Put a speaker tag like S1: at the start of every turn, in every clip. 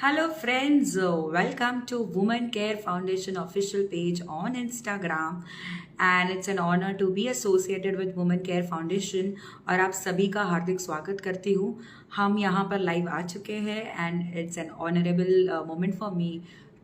S1: Hello, friends. Welcome to Women Care Foundation official page on Instagram. And it's an honor to be associated with Women Care Foundation. और आप सभी का हार्दिक स्वागत करती हूँ. हम यहाँ पर लाइव आ चुके हैं and it's an honorable moment for me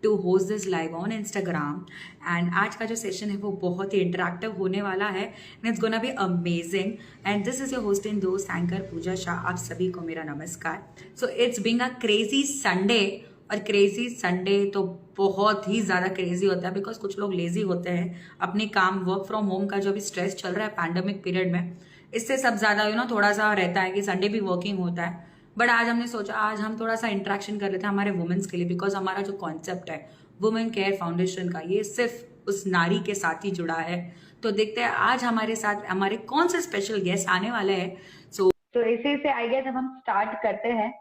S1: to host this live on Instagram. And आज का जो सेशन है वो बहुत ही इंटरेक्टिव होने वाला है and it's gonna be amazing. And this is your host in दोस्त एंकर पूजा शाह. आप सभी को मेरा नमस्कार. So it's being a crazy Sunday. और क्रेजी संडे तो बहुत ही ज़्यादा क्रेजी होता है बिकॉज कुछ लोग लेजी होते हैं. अपने काम वर्क फ्रॉम होम का जो भी स्ट्रेस चल रहा है पैंडेमिक पीरियड में, इससे सब ज़्यादा थोड़ा सा रहता है कि संडे भी वर्किंग होता है. बट आज हमने सोचा आज हम थोड़ा सा इंट्रैक्शन कर लेते हैं हमारे वुमेन्स के लिए बिकॉज हमारा जो कॉन्सेप्ट है वुमेन केयर फाउंडेशन का ये सिर्फ उस नारी के साथ ही जुड़ा है. तो देखते हैं आज हमारे साथ हमारे कौन से स्पेशल गेस्ट आने वाले हैं.
S2: तो इसी से आई गेस हम स्टार्ट करते हैं.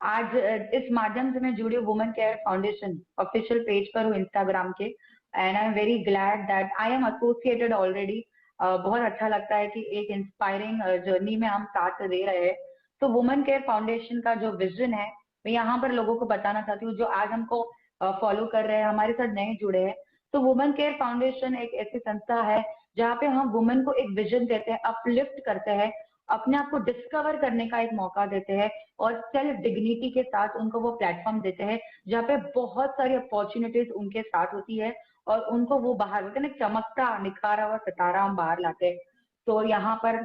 S2: आज इस माध्यम से मैं जुड़ी हूँ women care foundation official page पर हूँ इंस्टाग्राम के. And I am very glad that I am associated already. बहुत अच्छा लगता है कि एक इंस्पायरिंग जर्नी में हम साथ दे रहे हैं. तो वुमेन केयर फाउंडेशन का जो विजन है मैं यहाँ पर लोगों को बताना चाहती हूँ जो आज हमको फॉलो कर रहे हैं, हमारे साथ नए जुड़े हैं. तो वुमेन केयर फाउंडेशन एक ऐसी संस्था है जहाँ पे हम वुमेन को एक विजन देते हैं, अपलिफ्ट करते हैं, अपने आप को डिस्कवर करने का एक मौका देते हैं और सेल्फ डिग्निटी के साथ उनको वो प्लेटफॉर्म देते हैं जहाँ पे बहुत सारी अपॉर्चुनिटीज उनके साथ होती है और उनको वो बाहर बोलते हैं चमकता निखारा हुआ सितारा हम बाहर लाते हैं. तो यहाँ पर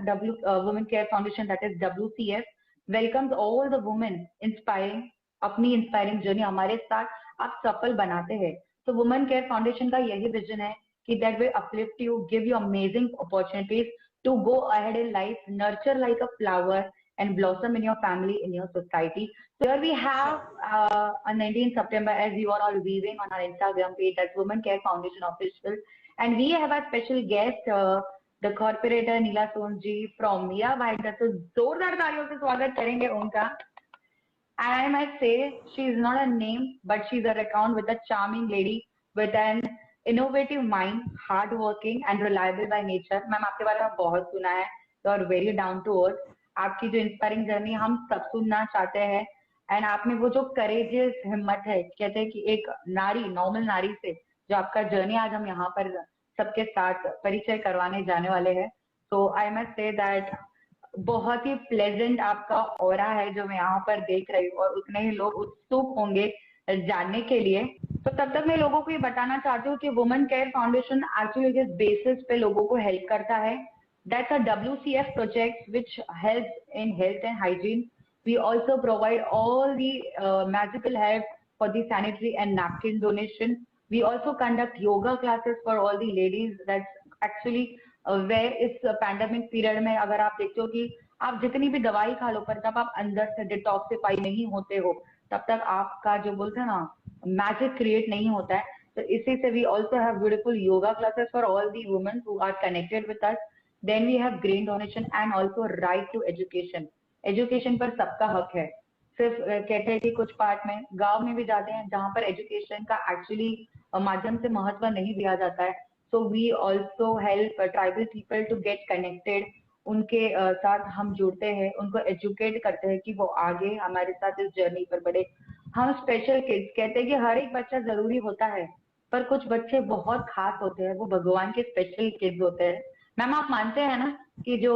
S2: women care foundation that is WCF welcomes all the women inspiring. अपनी इंस्पायरिंग जर्नी हमारे साथ आप सफल बनाते हैं. तो वुमेन केयर फाउंडेशन का यही विजन है कि that will uplift you, give you amazing opportunities to go ahead in life, nurture like a flower and blossom in your family, in your society. So here we have on 19th September, as you are all viewing on our Instagram page, that's Women Care Foundation Official. And we have a special guest, the corporator Neela Sonji from Mia Bhai. तो जोरदार तालियों से स्वागत करेंगे उनका. And I must say, she is not a name, but she's a account with a charming lady with an innovative mind, hard working and reliable by nature. Ma'am आपके बारे में बहुत सुना है. You are very down to earth. आपकी जो inspiring journey हम सब सुनना चाहते हैं. एंड आप में वो जो करेजियस हिम्मत है, कहते हैं कि एक नारी, नॉर्मल नारी से जो आपका जर्नी आज हम यहाँ पर सबके साथ परिचय करवाने जाने वाले हैं. तो आई मस्ट से दैट बहुत ही प्लेजेंट आपका ऑरा है जो मैं यहाँ पर देख रही हूँ और उतने ही लोग उत्सुक होंगे जानने के लिए. तो तब तक मैं लोगों को ये बताना चाहती हूँ कि वुमेन केयर फाउंडेशन एक्चुअली जिस बेसिस पे लोगों को हेल्प करता है, that's a WCF project which helps in health and hygiene. We also provide all the magical help for the sanitary and napkin donation. We also conduct yoga classes for all the ladies. That's actually where इस pandemic period में अगर आप देखते हो कि आप जितनी भी दवाई खा लो पर जब आप अंदर से डिटॉक्सिफाई नहीं होते हो तब तक आपका जो बोलते हैं ना मैजिक क्रिएट नहीं होता है. तो इसी से we also have beautiful yoga classes for all the women who are connected with us. Then we have grain donation and also right to education. Education पर सबका हक है. सिर्फ कहते हैं कि कुछ पार्ट में गांव में भी जाते हैं जहां पर एजुकेशन का एक्चुअली माध्यम से महत्व नहीं दिया जाता है. So we also help tribal people to get connected. उनके साथ हम जुड़ते हैं, उनको एजुकेट करते हैं कि वो आगे हमारे साथ इस जर्नी पर बढ़े. हम स्पेशल किड्स कहते हैं कि हर एक बच्चा जरूरी होता है पर कुछ बच्चे बहुत खास होते हैं, वो भगवान के स्पेशल किड्स होते हैं. मैम आप मानते हैं ना कि जो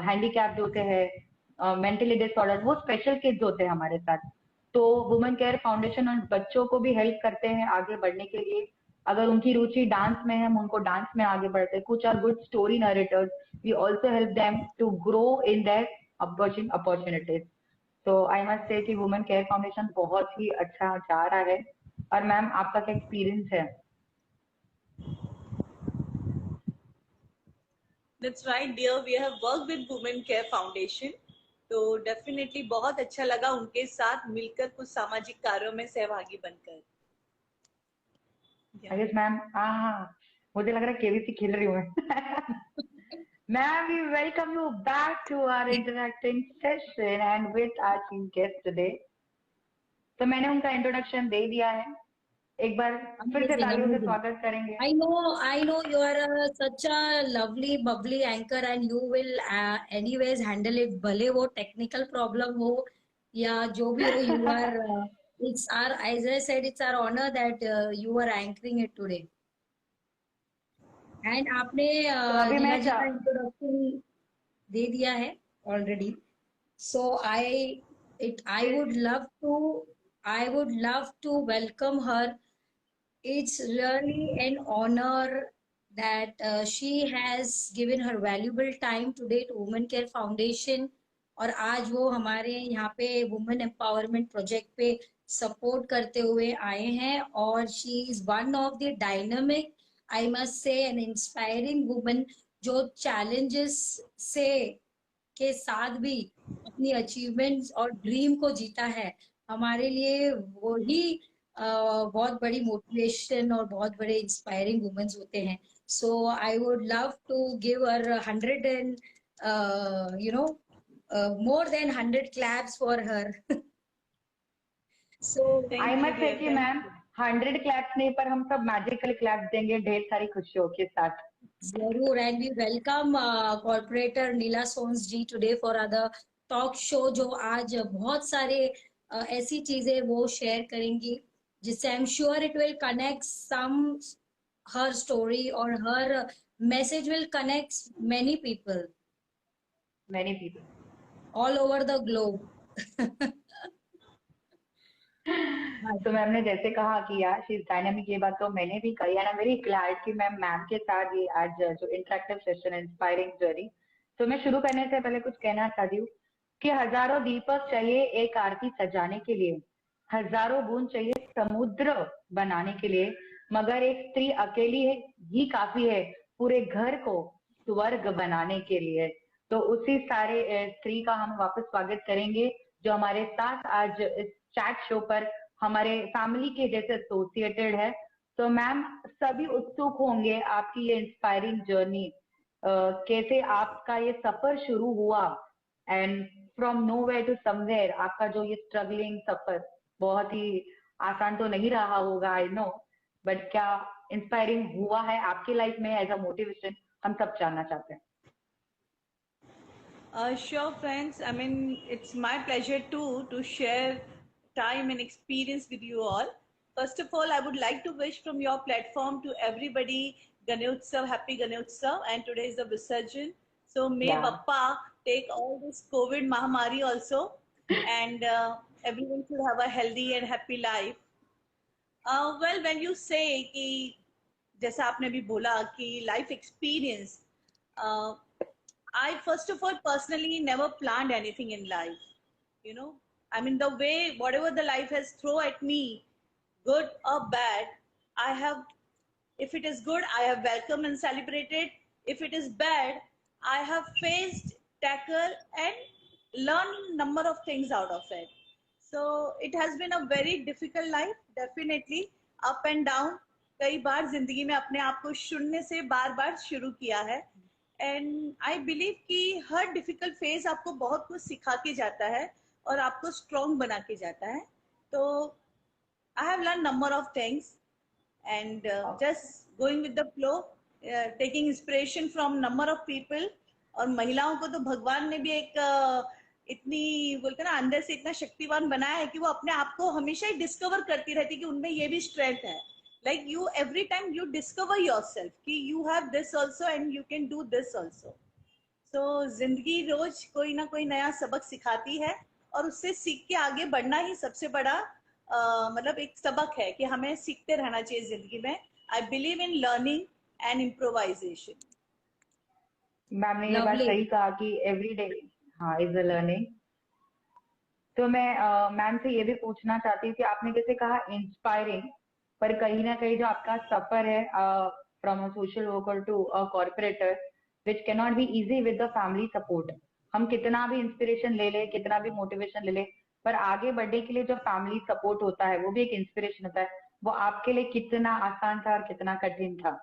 S2: हैंडीकैप्ड होते हैं, मेंटली डिसऑर्डर, वो स्पेशल किड्स होते हैं हमारे साथ. तो वुमेन केयर फाउंडेशन उन बच्चों को भी हेल्प करते हैं आगे बढ़ने के लिए. अगर उनकी रुचि डांस में है हम उनको डांस में आगे बढ़ते हैं. कुछ are good story narrators. We also help them to grow in their opportunities. तो आई मस्ट से कि वुमेन केयर फाउंडेशन बहुत ही अच्छा जा रहा है. और मैम आपका क्या एक्सपीरियंस है?
S3: That's right, dear. We have worked with Women Care Foundation. तो डेफिनेटली बहुत अच्छा लगा उनके साथ मिलकर कुछ सामाजिक कार्यों में सहभागी बनकर.
S2: Yes ma'am. हाँ, मुझे लग रहा है केबीसी खेल रही हूँ मैं. Ma'am, we welcome you back to our interacting session and with our chief guest today. तो मैंने उनका इंट्रोडक्शन दे दिया है. एक बार फिर से तालियों से स्वागत करेंगे.
S4: I know you are such a lovely, bubbly anchor and you will anyways handle it. भले वो technical problem हो या जो भी हो, you are it's our, as I said, it's our honor that you are anchoring it today. And आपने
S2: तो अभी
S4: नीला
S2: मैं
S4: जी का इंट्रोडक्शन दे दिया है already. So I would love to welcome her. It's really an honor that she has given her valuable time today to Women Care Foundation. और आज वो हमारे यहाँ पे वुमेन एम्पावरमेंट प्रोजेक्ट पे सपोर्ट करते हुए आए हैं और she is one of the dynamic, I must से एन इंस्पायरिंग वुमन जो चैलेंजेस से के साथ भी अपनी अचीवमेंट्स और ड्रीम को जीता है। हमारे लिए वो ही बहुत बड़ी मोटिवेशन और बहुत बड़े इंस्पायरिंग वुमेन्स होते हैं। So I would love to give her 100 एंड more than 100 claps for her. So
S2: I must say कि मैम 100 क्लैप्स नहीं पर हम सब मैजिकल क्लैप्स देंगे ढेर सारी खुशियों के साथ।
S4: जरूर, and we welcome corporator Neela Sons ji today for other talk show, जो आज बहुत सारे ऐसी चीजें वो शेयर करेंगी जिससे I am sure it will connect some हर स्टोरी और हर message will connect many people all over the globe.
S2: तो मैम ने जैसे कहा कि यार शी इज डायनामिक, ये बात तो मैंने भी कही and I am very glad कि मैम के साथ ये आज जो इंटरेक्टिव सेशन इंस्पायरिंग जर्नी। तो मैं शुरू करने से पहले कुछ कहना चाहती हूँ कि हजारों दीपक चाहिए एक आरती सजाने के लिए, हजारों बूंद चाहिए समुद्र बनाने के लिए, मगर एक स्त्री अकेली ही काफी है पूरे घर को स्वर्ग बनाने के लिए। तो उसी सारे स्त्री का हम वापस स्वागत करेंगे जो हमारे साथ आज इस चैट शो पर हमारे फैमिली के जैसे एसोसिएटेड है। तो मैम सभी उत्सुक होंगे आपकी ये इंस्पायरिंग जर्नी, कैसे आपका ये सफर शुरू हुआ and from nowhere to somewhere. आपका जो ये स्ट्रगलिंग सफर बहुत ही आसान तो नहीं रहा होगा आई नो, बट क्या इंस्पायरिंग हुआ है आपकी लाइफ में एज अ मोटिवेशन, हम सब जानना चाहते हैं।
S3: Sure, friends. I mean, it's my pleasure too to share time and experience with you all. First of all, I would like to wish from your platform to everybody Ganotsav, happy Ganotsav, and today is the Visarjan. So may
S2: Yeah.
S3: Bappa take all this COVID Mahamari also, and everyone should have a healthy and happy life. Well, when you say कि जैसा आपने भी बोला कि life experience, I first of all personally never planned anything in life. You know, I mean the way whatever the life has thrown at me, good or bad, I have. If it is good, I have welcomed and celebrated. If it is bad, I have faced, tackled, and learned number of things out of it. So it has been a very difficult life, definitely up and down. कई बार जिंदगी में अपने आप को शून्य से बार बार शुरू किया है, एंड आई बिलीव कि हर डिफिकल्ट फेज आपको बहुत कुछ सिखा के जाता है और आपको स्ट्रॉन्ग बना के जाता है। तो I have learn number of things and just going with the flow, taking inspiration from number of people. और महिलाओं को तो भगवान ने भी एक इतनी बोलते ना अंदर से इतना शक्तिवान बनाया है कि वो अपने आप को हमेशा ही डिस्कवर करती रहती कि उनमें ये भी स्ट्रेंथ है। Like you, every time you discover yourself कि you have this also and you can do this also. So जिंदगी रोज कोई ना कोई नया सबक सिखाती है और उससे सीख के आगे बढ़ना ही सबसे बड़ा मतलब एक सबक है कि हमें सीखते रहना चाहिए जिंदगी में। I believe in learning and improvisation.
S2: Ma'am ने ये बात सही कहा कि एवरी डे हाँ इज अ लर्निंग। तो मैं मैम से ये भी पूछना चाहती हूँ कि आपने जैसे कहा इंस्पायरिंग, पर कहीं ना कहीं जो आपका सफर है from a social worker to a corporator which can not be easy with the family support. हम कितना भी इंस्पिरेशन ले ले, कितना भी मोटिवेशन ले ले, पर आगे बढ़ने के लिए जो फैमिली सपोर्ट होता है वो भी एक इंस्पिरेशन होता है। वो आपके लिए कितना आसान था और कितना कठिन था?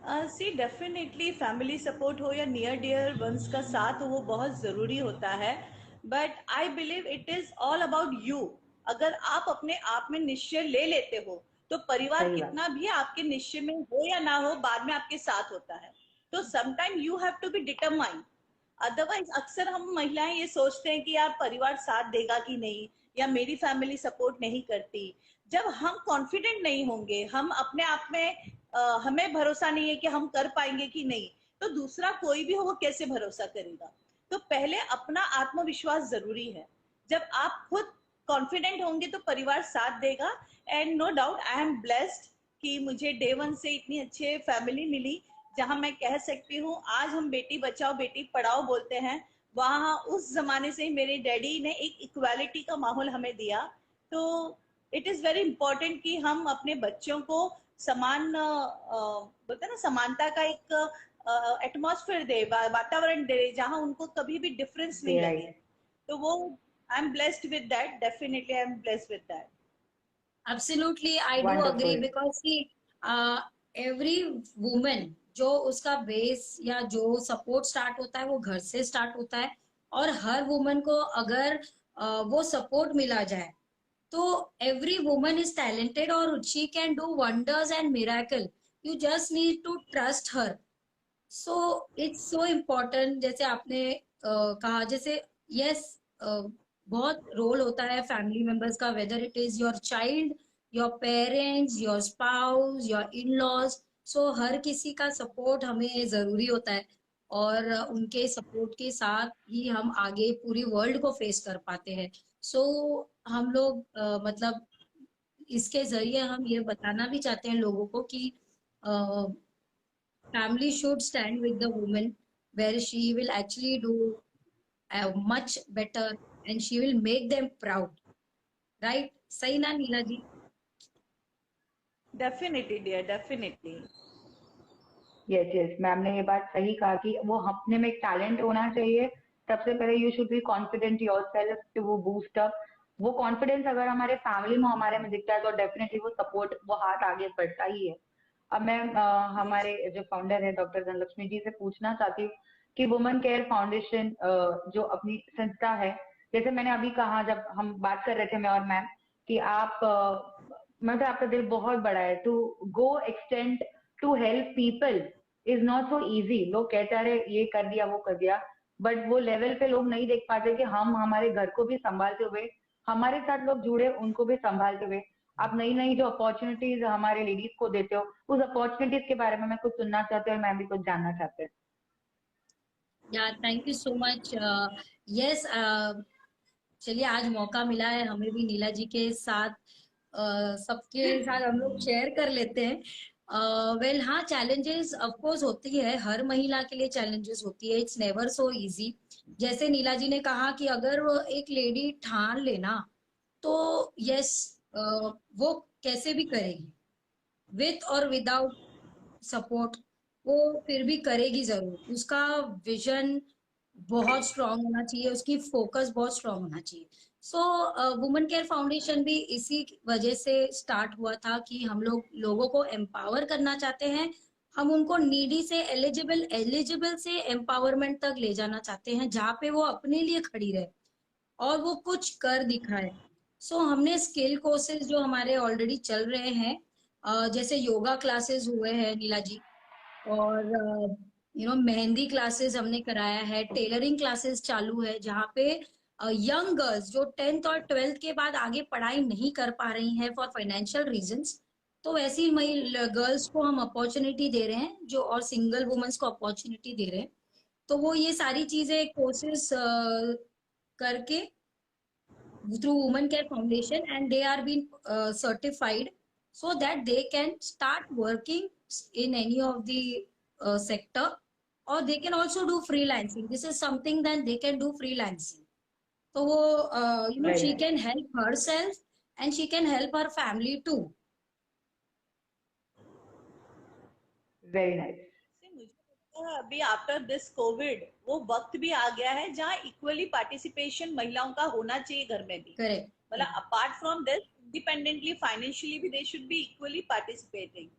S3: सी डेफिनेटली फैमिली सपोर्ट हो या नियर डियर वंस का साथ हो वो बहुत ज़रूरी होता है, but I believe it is all about you. अगर आप अपने आप में निश्चय ले लेते हो तो परिवार कितना भी आपके निश्चय में हो या ना हो बाद में आपके साथ होता है। तो sometime you have to be determined. Otherwise अक्सर हम महिलाएं ये सोचते हैं कि यार परिवार साथ देगा कि नहीं, या मेरी फैमिली सपोर्ट नहीं करती, जब हम कॉन्फिडेंट नहीं होंगे, हम अपने आप में हमें भरोसा नहीं है कि हम कर पाएंगे कि नहीं, तो दूसरा कोई भी हो वो कैसे भरोसा करेगा। तो पहले अपना आत्मविश्वास जरूरी है। जब आप खुद कॉन्फिडेंट होंगे तो परिवार साथ देगा। And no doubt I am blessed कि मुझे डे वन से इतनी अच्छी फैमिली मिली, जहां मैं कह सकती हूँ आज हम बेटी बचाओ बेटी पढ़ाओ बोलते हैं, वहां उस जमाने से ही मेरे डैडी ने एक इक्वालिटी का माहौल हमें दिया। तो इट इज वेरी इंपॉर्टेंट कि हम अपने बच्चों को समान बोलते हैं ना, समानता का एक एटमॉस्फेयर दे, वातावरण दे, जहां उनको कभी भी डिफरेंस नहीं
S2: Right.
S3: लगे। तो वो आई am blessed with that, definitely I am blessed with that.
S4: Absolutely, I do agree
S2: Wonderful.
S4: because see, every woman जो उसका बेस या जो सपोर्ट स्टार्ट होता है वो घर से स्टार्ट होता है, और हर वुमन को अगर वो सपोर्ट मिला जाए तो every woman is talented और she can do wonders and miracle. You just need to trust her. So it's so important, जैसे आपने कहा, जैसे यस, बहुत रोल होता है फैमिली मेंबर्स का, whether it is your child, your parents, your spouse, your in laws. So हर किसी का सपोर्ट हमें जरूरी होता है, और उनके सपोर्ट के साथ ही हम आगे पूरी वर्ल्ड को फेस कर पाते हैं। सो हम लोग मतलब इसके जरिए हम ये बताना भी चाहते हैं लोगों को कि family should stand with the woman, where she will actually do much better and she will make them proud, right? सही ना Neela ji?
S3: Definitely dear, definitely.
S2: Yes yes, ma'am ने ये बात सही कहा कि वो अपने में एक टैलेंट होना चाहिए। सबसे पहले you should be confident yourself to वो बूस्ट अप। वो कॉन्फिडेंस अगर हमारे फैमिली में हमारे में दिखता है तो डेफिनेटली वो सपोर्ट, वो हाथ आगे बढ़ता ही है। अब मैं हमारे जो फाउंडर है डॉक्टर धनलक्ष्मी जी से पूछना चाहती हूँ कि वुमेन केयर फाउंडेशन जो अपनी संस्था है, जैसे मैंने अभी कहा जब हम बात कर रहे थे मैं और मैम, कि आप मतलब आपका दिल बहुत बड़ा है to go extend to help people is not so easy. लोग कहते रहे ये कर दिया वो कर दिया, बट वो लेवल पे लोग नहीं देख पाते कि हम हमारे घर को भी संभालते हुए, हमारे साथ लोग जुड़े उनको भी संभालते हुए आप नई नई जो अपॉर्चुनिटीज हमारे लेडीज को देते हो, उस अपॉर्चुनिटीज के बारे में मैं कुछ सुनना चाहती हूँ और मैं भी कुछ जानना चाहती हूँ।
S4: या thank you so much. Yes, चलिए आज मौका मिला है हमें भी नीला जी के साथ सबके साथ हम लोग शेयर कर लेते हैं। वेल हाँ, चैलेंजेस ऑफ कोर्स होती है, हर महिला के लिए चैलेंजेस होती है, इट्स नेवर सो इजी। जैसे नीला जी ने कहा कि अगर वो एक लेडी ठान लेना तो यस, वो कैसे भी करेगी, विथ और विदाउट सपोर्ट वो फिर भी करेगी जरूर। उसका विजन बहुत स्ट्रांग होना चाहिए, उसकी फोकस बहुत स्ट्रांग होना चाहिए। सो वुमेन केयर फाउंडेशन भी इसी वजह से स्टार्ट हुआ था कि हम लोग लोगों को एम्पावर करना चाहते हैं। हम उनको नीडी से एलिजिबल से एम्पावरमेंट तक ले जाना चाहते हैं, जहाँ पे वो अपने लिए खड़ी रहे और वो कुछ कर दिखाए। सो हमने स्किल कोर्सेज जो हमारे ऑलरेडी चल रहे हैं, जैसे योगा क्लासेस हुए हैं नीला जी, और मेहंदी क्लासेस हमने कराया है, टेलरिंग क्लासेस चालू है, जहाँ पे यंग गर्ल्स जो 10th और 12th के बाद आगे पढ़ाई नहीं कर पा रही हैं फॉर फाइनेंशियल रीजंस, तो वैसी गर्ल्स को हम अपॉर्चुनिटी दे रहे हैं, जो और सिंगल वुमेन्स को अपॉर्चुनिटी दे रहे हैं। तो वो ये सारी चीजें कोर्सेस करके through Women Care Foundation, and they are being certified so that they can start working in any of the sector, or they can also do freelancing. This is something that they can do freelancing. So
S2: Very
S4: she
S2: nice.
S4: can help herself and she can help her family too.
S2: Very nice.
S3: मुझे लगता है अभी after this Covid वो वक्त भी आ गया है जहाँ इक्वली पार्टिसिपेशन महिलाओं का होना चाहिए घर में भी।
S4: Correct.
S3: मतलब apart from this, independently financially भी they should be equally participating.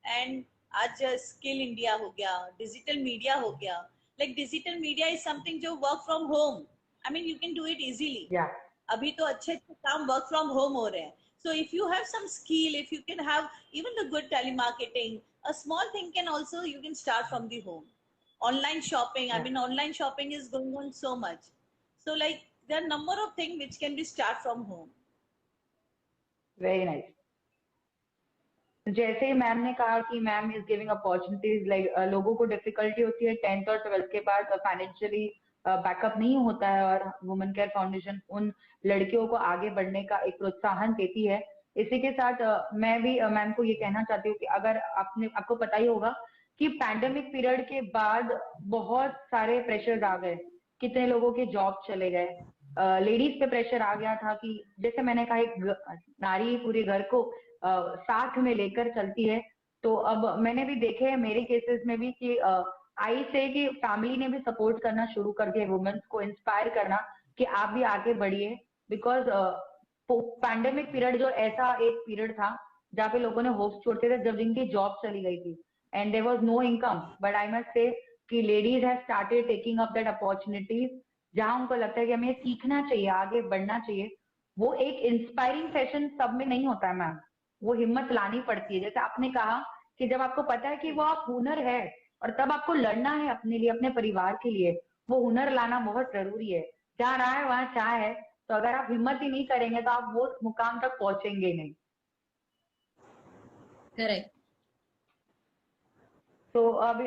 S3: And आज स्किल इंडिया हो गया, डिजिटल मीडिया हो गया। Like digital media is something जो work from home, I mean you can do it easily.
S2: या
S3: अभी तो अच्छे अच्छे काम वर्क फ्रॉम होम हो रहे हैं। So if you have some skill, if you can have even the good telemarketing, a small thing can also, you can start from the home. Online shopping, I
S2: Yeah.
S3: mean online shopping is going on so much. So like there are number of things which can be start from home.
S2: Very nice. जैसे ma'am ने कहा कि ma'am is giving opportunities, like लोगों को difficulty होती है 10th और 12th के बाद, फाइनेंशियली बैकअप नहीं होता है, और वुमेन केयर फाउंडेशन उन लड़कियों को आगे बढ़ने का एक प्रोत्साहन देती है। इसी के साथ मैं भी मैम को ये कहना चाहती हूँ कि अगर आपको पता ही होगा कि पैंडेमिक पीरियड के बाद बहुत सारे प्रेशर्स आ गए, कितने लोगों के जॉब चले गए, लेडीज पे प्रेशर आ गया था कि जैसे मैंने कहा एक नारी पूरे घर को साथ में लेकर चलती है। तो अब मैंने भी देखे हैं मेरे केसेस में भी कि आई से कि फैमिली ने भी सपोर्ट करना शुरू कर दिया, वुमेन्स को इंस्पायर करना कि आप भी आगे बढ़िए। बिकॉज पैंडेमिक पीरियड जो ऐसा एक पीरियड था जहाँ पे लोगों ने होप्स छोड़ते थे, जब जिनकी जॉब चली गई थी and there was no income, but I must say कि ladies have started taking up that opportunities, जहां उनको लगता है कि हमें सीखना चाहिए, आगे बढ़ना चाहिए। वो एक इंस्पायरिंग सेशन सब में नहीं होता है मैम, वो हिम्मत लानी पड़ती है। जैसे आपने कहा कि जब आपको पता है कि वो आप हुनर है और तब आपको लड़ना है अपने लिए, अपने परिवार के लिए, वो हुनर लाना बहुत जरूरी है। जहाँ रहा है वहां चाह है, तो अगर आप हिम्मत ही नहीं करेंगे तो आप वो मुकाम तक पहुंचेंगे नहीं।
S4: करेक्ट।
S2: तो अभी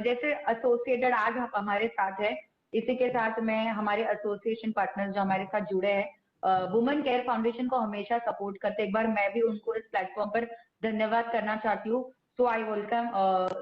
S2: जैसे एसोसिएटेड आज हमारे साथ है, इसी के साथ मैं हमारे एसोसिएशन पार्टनर्स जो हमारे साथ जुड़े हैं वुमेन केयर फाउंडेशन को हमेशा सपोर्ट करते हैं। एक बार मैं भी उनको इस प्लेटफॉर्म पर धन्यवाद करना चाहती हूँ। सो आई वेलकम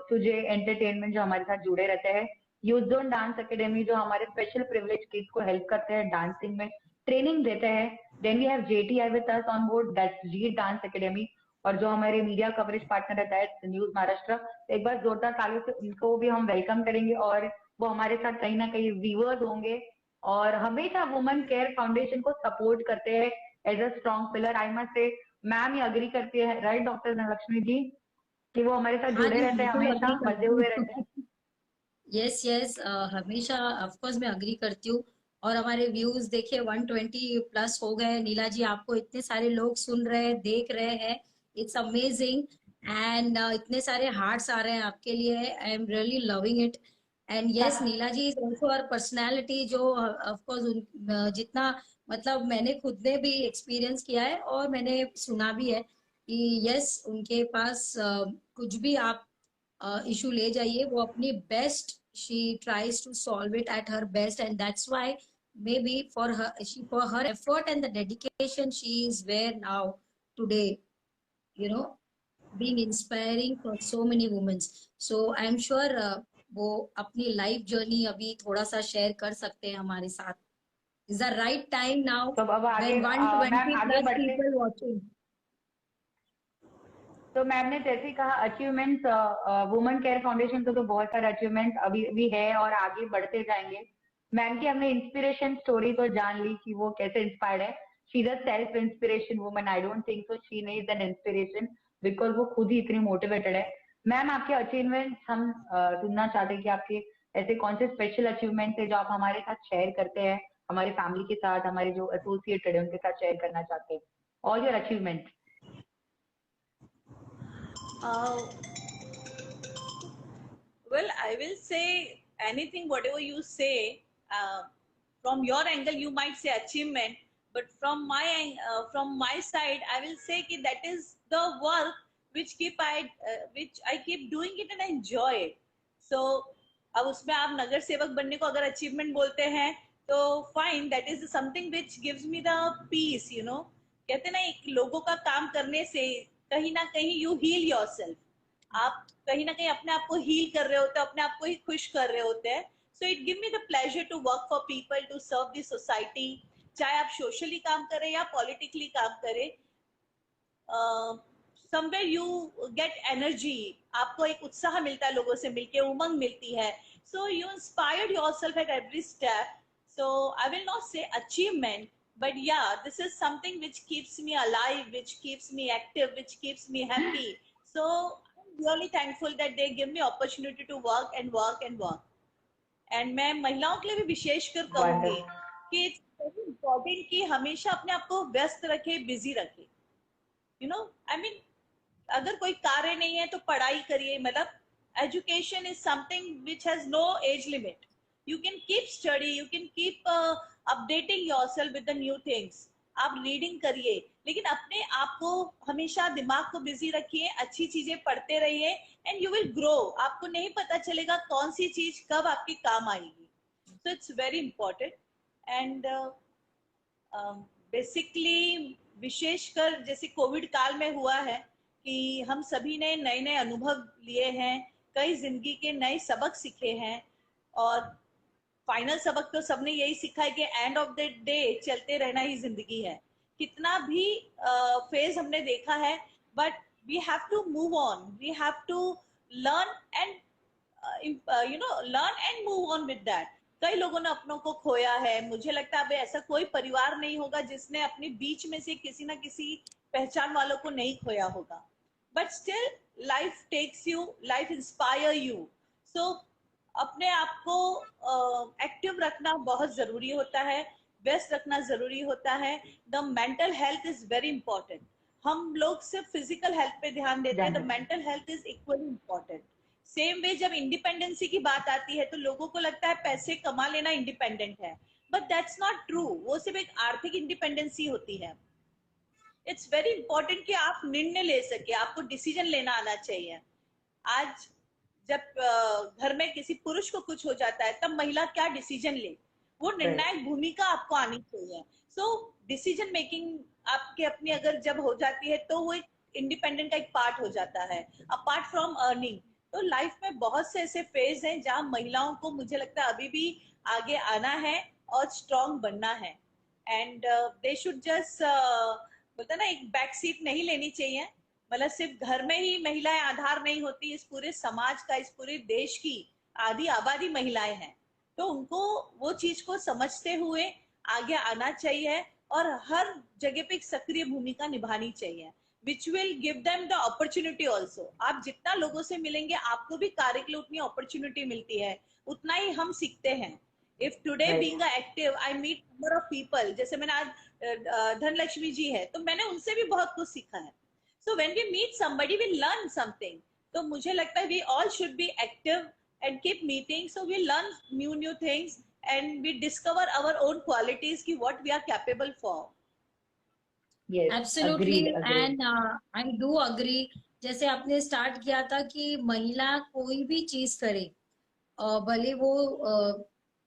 S2: सुजय एंटरटेनमेंट जो हमारे साथ जुड़े रहते हैं, यूथ जोन डांस एकेडमी जो हमारे स्पेशल प्रिविलेज किड्स को हेल्प करते हैं, डांसिंग में ट्रेनिंग देते हैं। Then we have JTI with us on board, that's lead dance academy, और जो हमारे मीडिया कवरेज पार्टनर रहता है न्यूज महाराष्ट्र। एक बार जोरदार तालियों से उनको भी हम वेलकम करेंगे, और वो हमारे साथ कहीं ना कहीं व्यूअर्स होंगे और हमेशा वुमेन केयर फाउंडेशन को सपोर्ट करते हैं as a strong pillar. I must say ma'am ये अग्री करती है, राइट डॉक्टर धनलक्ष्मी जी, कि वो हमारे साथ
S4: हाँ
S2: जुड़े
S4: जी,
S2: रहते हैं,
S4: बिल्कुल
S2: हमेशा
S4: अग्री
S2: बंधे
S4: करती
S2: हुए रहते हैं।
S4: हूँ। यस यस, हमेशा ऑफ कोर्स मैं अग्री करती हूँ। और हमारे व्यूज देखिए 120 प्लस हो गए। नीला जी, आपको इतने सारे लोग सुन रहे हैं, देख रहे हैं, इट्स अमेजिंग। एंड इतने सारे हार्ट्स आ रहे हैं आपके लिए, I am really loving it. And yes, Neela ji is also our personality, जो ऑफ कोर्स जितना मतलब मैंने खुद ने भी एक्सपीरियंस किया है और मैंने सुना भी है कि यस, उनके पास कुछ भी आप इशू ले जाइए, वो अपनी best, she tries to solve it at her best, and that's why maybe for her effort and the dedication, she is where now today, you know, being inspiring for so many women. So I'm sure वो अपनी life journey अभी थोड़ा सा share कर सकते हैं हमारे साथ। is the right time now
S2: तो अब आगे
S4: when
S2: मैम
S4: 120
S2: आगे
S4: plus
S2: बढ़ते।
S4: people watching।
S2: तो मैम ने जैसे ही कहा अचीवमेंट्स, वुमेन केयर फाउंडेशन को तो बहुत सारे अचीवमेंट्स अभी भी है और आगे बढ़ते जाएंगे। मैम की हमने इंस्पिरेशन स्टोरी तो जान ली कि वो कैसे इंस्पायर्ड है। She is a self inspiration woman, I don't think so she needs an inspiration, because वो खुद ही इतनी मोटिवेटेड है। मैम आपके अचीवमेंट्स हम सुनना चाहते हैं कि आपके ऐसे कौन से स्पेशल अचीवमेंट्स है जो आप हमारे साथ शेयर करते हैं, हमारे फैमिली के साथ, हमारे जो एसोसिएटेड है उनके साथ शेयर करना चाहते हैं, all your achievements.
S3: Uh, well, I will say anything, whatever you say. From your angle, you might say achievement, but from my side, I will say कि that is the work which I keep doing it and I enjoy it. So अब उसमें आप नगर सेवक बनने को अगर achievement बोलते हैं तो fine, that is something which gives me the peace, you know. कहते ना, एक लोगों का काम करने से कहीं ना कहीं यू हील योरसेल्फ, आप कहीं ना कहीं अपने आप को हील कर रहे होते हैं, अपने आप को ही खुश कर रहे होते हैं। So it give me the pleasure to work for people, to serve the society, चाहे आप सोशली काम करें या पॉलिटिकली काम करें। समवेयर यू गेट एनर्जी, आपको एक उत्साह मिलता है, लोगों से मिलके उमंग मिलती है। So you inspired yourself at every step. So I will not say achievement, but yeah, this is something which keeps me alive, which keeps me active, which keeps me happy. So I'm really thankful that they give me opportunity to work and work and work. And मैं महिलाओं के लिए भी विशेषकर कहूंगी कि it's very important कि हमेशा अपने आप को व्यस्त रखे, बिजी रखे। यू नो, आई मीन, अगर कोई कार्य नहीं है तो पढ़ाई करिए। मतलब education is something which has no age limit. You can keep study, you can keep updating yourself with the new things, आप रीडिंग करिए, लेकिन अपने आप को हमेशा दिमाग को बिजी रखिए, अच्छी चीजें पढ़ते रहिए एंड यू विल ग्रो। आपको नहीं पता चलेगा कौन सी चीज कब आपके काम आएगी। So it's very important. And basically विशेषकर जैसे कोविड काल में हुआ है कि हम सभी ने नए नए अनुभव लिए हैं, कई जिंदगी के नए सबक सीखे हैं, और फाइनल सबक तो सबने यही सीखा है कि एंड ऑफ द डे चलते रहना ही जिंदगी है। कितना भी फेज हमने देखा है, but we have to move on, we have to learn and learn and move on with that. कई लोगों ने अपनों को खोया है, मुझे लगता है अब ऐसा कोई परिवार नहीं होगा जिसने अपने बीच में से किसी ना किसी पहचान वालों को नहीं खोया होगा, but still life takes you, life inspire you. So अपने आप को एक्टिव रखना बहुत जरूरी होता है, व्यस्त रखना जरूरी होता है। The mental health is very important. हम लोग सिर्फ फिजिकल हेल्थ पे ध्यान देते हैं, the mental health is equally important. Same way जब इंडिपेंडेंसी की बात आती है तो लोगों को लगता है पैसे कमा लेना इंडिपेंडेंट है, बट दैट्स नॉट ट्रू। वो सिर्फ एक आर्थिक इंडिपेंडेंसी होती है। इट्स वेरी इंपॉर्टेंट कि आप निर्णय ले सके, आपको डिसीजन लेना आना चाहिए। आज जब घर में किसी पुरुष को कुछ हो जाता है तब महिला क्या डिसीजन ले, वो निर्णायक भूमिका आपको आनी चाहिए। सो डिसीजन मेकिंग आपके अपनी अगर जब हो जाती है तो वो एक इंडिपेंडेंट का एक पार्ट हो जाता है, अपार्ट फ्रॉम अर्निंग। तो लाइफ में बहुत से ऐसे फेज हैं जहां महिलाओं को मुझे लगता है अभी भी आगे आना है और स्ट्रांग बनना है। एंड दे शुड जस्ट बोलते ना, एक बैक सीट नहीं लेनी चाहिए। मतलब सिर्फ घर में ही महिलाएं आधार नहीं होती, इस पूरे समाज का, इस पूरे देश की आधी आबादी महिलाएं हैं। तो उनको वो चीज को समझते हुए आगे आना चाहिए और हर जगह पे एक सक्रिय भूमिका निभानी चाहिए, which will give them the opportunity also. आप जितना लोगों से मिलेंगे आपको भी कार्य के लिए उतनी अपॉर्चुनिटी मिलती है, उतना ही हम सीखते हैं। If today being active I meet number of people, जैसे मैंने आज धनलक्ष्मी जी है तो मैंने उनसे भी बहुत कुछ सीखा है। So when we meet somebody, we learn something. तो मुझे लगता है we all should be active and keep meeting. So we learn new things and we discover our own qualities कि what we are capable for.
S2: Yes,
S4: absolutely
S2: agreed.
S4: And I do agree. जैसे आपने start किया था कि महिला कोई भी चीज करे, भले वो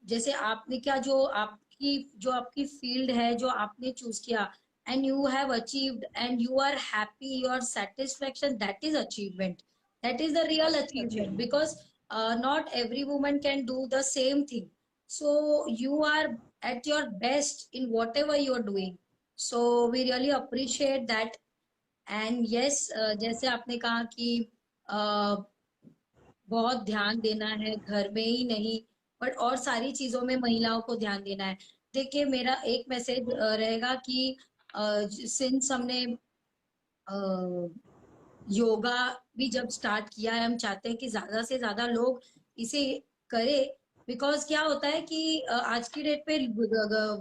S4: जैसे आपने क्या जो आपकी फील्ड है जो आपने चूज किया and you have achieved and you are happy, your satisfaction, that is achievement, that is the real achievement, because not every woman can do the same thing. So you are at your best in whatever you are doing. So we really appreciate that. And yes, जैसे आपने कहा कि बहुत ध्यान देना है, घर में ही नहीं बट और सारी चीजों में महिलाओं को ध्यान देना है। देखिए, मेरा एक मैसेज रहेगा कि सिंस हमने योगा भी जब स्टार्ट किया है, हम चाहते हैं कि ज्यादा से ज्यादा लोग इसे करें, बिकॉज क्या होता है कि आज की डेट पे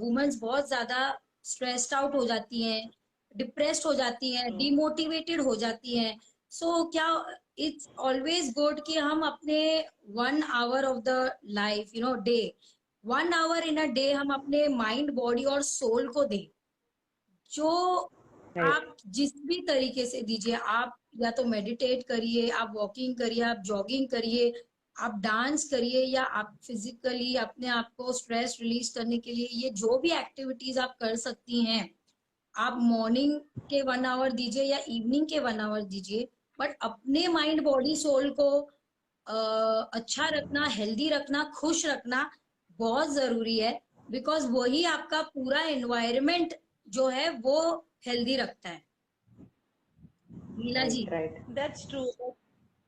S4: वुमेन्स बहुत ज्यादा स्ट्रेस्ड आउट हो जाती हैं, डिप्रेस्ड हो जाती हैं, डिमोटिवेटेड हो जाती हैं। सो क्या इट्स ऑलवेज गुड कि हम अपने 1 hour of the life, day, 1 hour in a day हम अपने माइंड, बॉडी और सोल को दें। जो आप जिस भी तरीके से दीजिए, आप या तो मेडिटेट करिए, आप वॉकिंग करिए, आप जॉगिंग करिए, आप डांस करिए, या आप फिजिकली अपने आप को स्ट्रेस रिलीज करने के लिए ये जो भी एक्टिविटीज आप कर सकती हैं, आप मॉर्निंग के 1 hour दीजिए या इवनिंग के 1 hour दीजिए, बट अपने माइंड, बॉडी, सोल को अच्छा रखना, हेल्दी रखना, खुश रखना बहुत जरूरी है, बिकॉज वही आपका पूरा एनवायरमेंट जो है वो हेल्दी रखता है। नीला जी।
S3: That's true.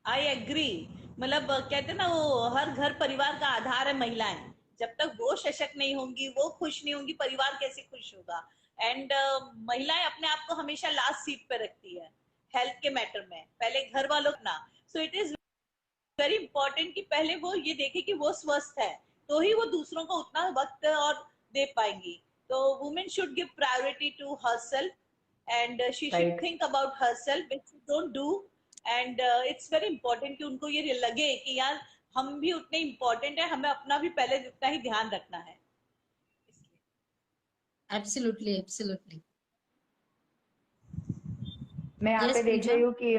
S3: I agree. मतलब कहते हैं ना, वो हर घर परिवार का आधार है महिलाएं। जब तक वो सशक्त नहीं होंगी, वो खुश नहीं होंगी, परिवार कैसे खुश होगा। एंड महिलाएं अपने आप को हमेशा लास्ट सीट पे रखती है हेल्थ के मैटर में, पहले घर वालों ना। सो इट इज वेरी इंपॉर्टेंट कि पहले वो ये देखे कि वो स्वस्थ है, तो ही वो दूसरों को उतना वक्त और दे पाएंगी। तो women should give priority to herself and she should think about herself, which she don't do. And it's very important कि उनको ये लगे कि यार हम भी उतने इंपॉर्टेंट है, हमें अपना भी पहले उतना ही ध्यान रखना है।
S4: Absolutely, absolutely.
S2: मैं यहाँ पे
S4: Yes,
S2: देख रही
S4: Pooja.
S2: हूँ कि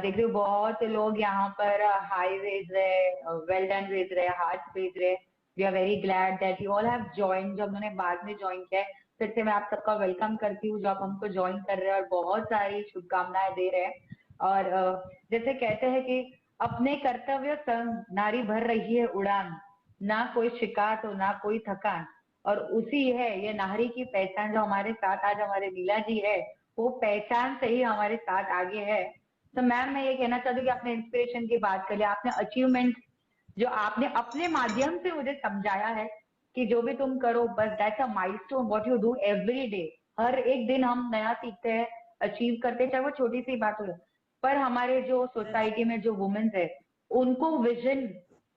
S2: देख रही हूँ बहुत लोग यहाँ पर हाई भेज रहे, वेल डन भेज रहे, हार्ट भेज रहे। We are very glad that you all have join. जो हमने बाद में ज्वाइन किया है, फिर से मैं आप सबका वेलकम करती हूँ जो आप हमको ज्वाइन कर रहे हैं और बहुत सारी शुभकामनाएं दे रहे हैं। और जैसे कहते हैं कि अपने कर्तव्य संग नारी भर रही है उड़ान, ना कोई शिकायत हो ना कोई थकान। और उसी है ये नारी की पहचान जो हमारे साथ आज हमारे लीला जी है, वो पहचान से ही हमारे साथ आगे है। तो मैम मैं ये कहना चाहती हूँ कि आपने इंस्पिरेशन की बात कर ली, आपने अचीवमेंट जो आपने अपने माध्यम से मुझे समझाया है कि जो भी तुम करो बस that's a milestone what you do every day. हर एक दिन हम नया सीखते हैं, अचीव करते हैं, चाहे वो छोटी सी बात हो। पर हमारे जो सोसाइटी में जो वुमेन्स है, उनको विजन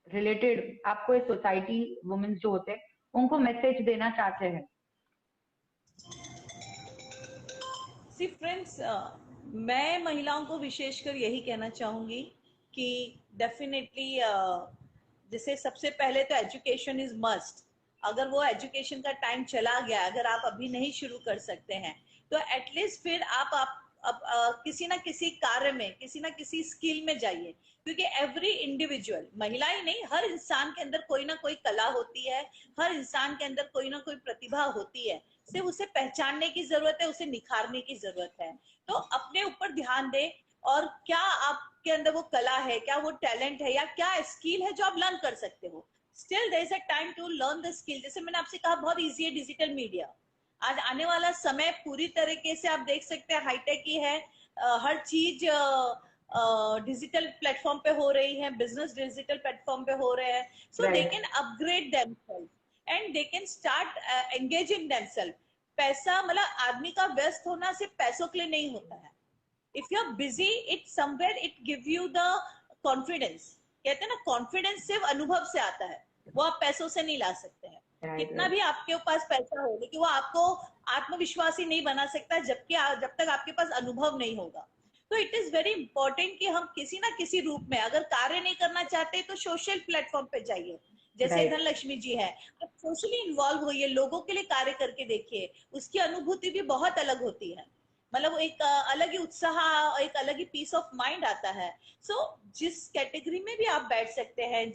S2: रिलेटेड आपको ये सोसाइटी वुमेन्स जो होते हैं उनको मैसेज देना चाहते हैं।
S3: सी फ्रेंड्स, मैं महिलाओं को विशेषकर यही कहना चाहूंगी कि डेफिनेटली जैसे सबसे पहले तो एजुकेशन इज मस्ट। अगर वो एजुकेशन का टाइम चला गया, अगर आप अभी नहीं शुरू कर सकते हैं, तो एटलीस्ट फिर आप किसी ना किसी कार्य में, किसी ना किसी स्किल में जाइए। क्योंकि एवरी इंडिविजुअल, महिला ही नहीं, हर इंसान के अंदर कोई ना कोई कला होती है, हर इंसान के अंदर कोई ना कोई प्रतिभा होती है। सिर्फ उसे पहचानने की जरूरत है, उसे निखारने की जरूरत है। तो अपने ऊपर ध्यान दे, और क्या आपके अंदर वो कला है, क्या वो टैलेंट है, या क्या स्किल है जो आप लर्न कर सकते हो। Still there is a time to learn the skill. जैसे मैंने आपसे कहा, बहुत इजी है डिजिटल मीडिया। आज आने वाला समय पूरी तरीके से आप देख सकते हैं हाईटेक ही है। हर चीज डिजिटल प्लेटफॉर्म पे हो रही है, बिजनेस डिजिटल प्लेटफॉर्म पे हो रहे हैं। So they
S2: right
S3: can upgrade themselves and they can start engaging themselves. पैसा, मतलब आदमी का व्यस्त होना सिर्फ पैसों के लिए नहीं होता है। If you are busy, it somewhere it give you the confidence. कहते हैं ना, कॉन्फिडेंस सिर्फ अनुभव से आता है, वो आप पैसों से नहीं ला सकते हैं।
S2: राइट
S3: कितना
S2: राइट
S3: भी आपके पास पैसा हो, लेकिन वो आपको आत्मविश्वासी नहीं बना सकता जब तक आपके पास अनुभव नहीं होगा। तो इट इज वेरी इंपॉर्टेंट कि हम किसी ना किसी रूप में, अगर कार्य नहीं करना चाहते तो सोशल प्लेटफॉर्म पे जाइए। जैसे
S2: राइट
S3: धनलक्ष्मी जी है, आप सोशली इन्वॉल्व होइए, लोगों के लिए कार्य करके देखिए। उसकी अनुभूति भी बहुत अलग होती है। मतलब एक अलग ही उत्साह, एक अलग ही पीस ऑफ माइंड आता है। सो जिस कैटेगरी में भी आप बैठ सकते हैं,